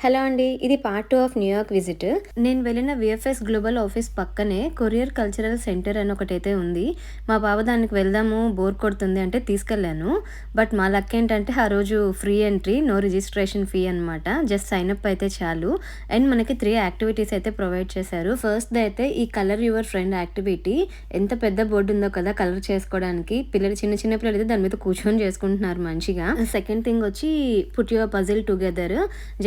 Hello అండి. ఇది part 2 of New York visit. నేను వెళ్ళిన వీఎఫ్ఎస్ గ్లోబల్ ఆఫీస్ పక్కనే కొరియర్ కల్చరల్ సెంటర్ అని ఒకటైతే ఉంది. మా బావ దానికి వెళ్దాము బోర్ కొడుతుంది అంటే తీసుకెళ్ళాను. బట్ మా లక్ ఏంటంటే ఆ రోజు free entry, no registration fee అనమాట. జస్ట్ సైన్ అప్ అయితే చాలు. అండ్ మనకి 3 యాక్టివిటీస్ అయితే ప్రొవైడ్ చేశారు. ఫస్ట్‌ది అయితే ఈ కలర్ యువర్ ఫ్రెండ్ యాక్టివిటీ. ఎంత పెద్ద బోర్డ్ ఉందో కదా కలర్ చేసుకోవడానికి. పిల్లలు చిన్న చిన్న పిల్లలైతే దాని మీద కూర్చొని చేసుకుంటున్నారు మంచిగా. సెకండ్ థింగ్ వచ్చి put your puzzle together.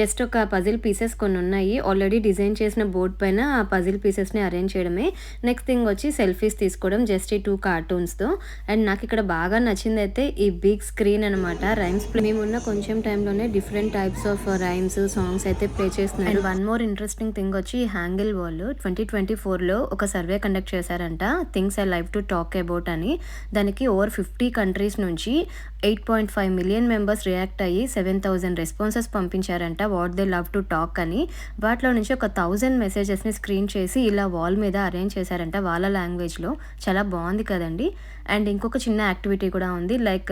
Just ఒక పజిల్ పీసెస్ కొన్ని ఉన్నాయి. ఆల్రెడీ డిజైన్ చేసిన బోర్డ్ పైన ఆ పజిల్ పీసెస్‌ని అరేంజ్ చేయడమే. నెక్స్ట్ థింగ్ వచ్చి సెల్ఫీస్ తీసుకోవడం జస్ట్ ఈ 2 కార్టూన్స్‌తో. అండ్ నాకిక్కడ బాగా నచ్చిందయితే ఈ బిగ్ స్క్రీన్ అనమాట. రైమ్స్ మేమున్న కొంచెం టైంలోనే different types of rhymes, songs అయితే ప్లే చేస్తున్నారు. And one more interesting thing వచ్చి హ్యాంగిల్ వాల్ 2024లో ఒక సర్వే కండక్ట్ చేశారంట. Things I live to talk about అని. దానికి ఓవర్ 50 కంట్రీస్ నుంచి 8.5 మిలియన్ మెంబర్స్ రియాక్ట్ అయ్యి 7,000 రెస్పాన్సెస్ పంపించారంట. What they love to talk అని. వాటిలో నుంచి ఒక 1000 మెసేజెస్ని స్క్రీన్ చేసి ఇలా వాల్ మీద అరేంజ్ చేశారంట వాళ్ళ లాంగ్వేజ్లో. చాలా బాగుంది కదండి. అండ్ ఇంకొక చిన్న యాక్టివిటీ కూడా ఉంది. లైక్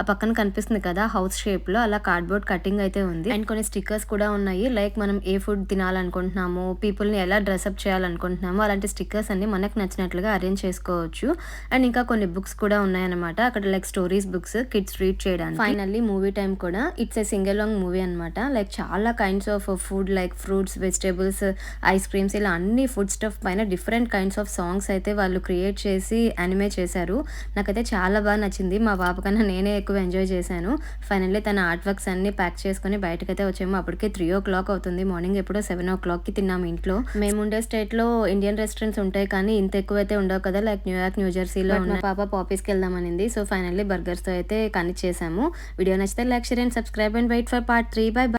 ఆ పక్కన కనిపిస్తుంది కదా హౌస్ షేప్లో, అలా కార్డ్బోర్డ్ కటింగ్ అయితే ఉంది. అండ్ కొన్ని స్టిక్కర్స్ కూడా ఉన్నాయి. లైక్ మనం ఏ ఫుడ్ తినాలనుకుంటున్నాము, పీపుల్ని ఎలా డ్రెస్అప్ చేయాలనుకుంటున్నాము, అలాంటి స్టిక్కర్స్ అన్ని మనకు నచ్చినట్లుగా అరేంజ్ చేసుకోవచ్చు. అండ్ ఇంకా కొన్ని బుక్స్ కూడా ఉన్నాయన్నమాట అక్కడ, like stories books kids read చేయడానికి. ఫైనల్లీ మూవీ టైం కూడా. It's a single long movie అనమాట. లైక్ చాలా kinds of food like fruits, vegetables, ice creams, ఇలా అన్ని ఫుడ్ స్టఫ్ పైన డిఫరెంట్ కైండ్స్ ఆఫ్ సాంగ్స్ అయితే వాళ్ళు క్రియేట్ చేసి యానిమే చేశారు. నాకైతే చాలా బాగా నచ్చింది. మా బాబు కన్నా నేనే ఎక్కువ ఎంజాయ్ చేశాను. ఫైనల్లీ తన ఆర్ట్ వర్క్స్ అన్ని ప్యాక్ చేసుకొని బయటకైతే వచ్చాము. అప్పటికే 3:00 అవుతుంది. మార్నింగ్ ఎప్పుడో 7:00కి తిన్నాము ఇంట్లో. మేముండే స్టేట్లో ఇండియన్ రెస్టారెంట్స్ ఉంటాయి కానీ ఇంత ఎక్కువ అయితే ఉండవు కదా, లైక్ న్యూయార్క్, న్యూజెర్సీలో ఉన్న. పాప పాపీస్కి వెళ్దామనింది. సో ఫైనల్లీ బర్గర్స్తో అయితే కనెక్ట్ చేశాము. వీడియో నచ్చితే like, share and subscribe and wait for part 3. Bye by.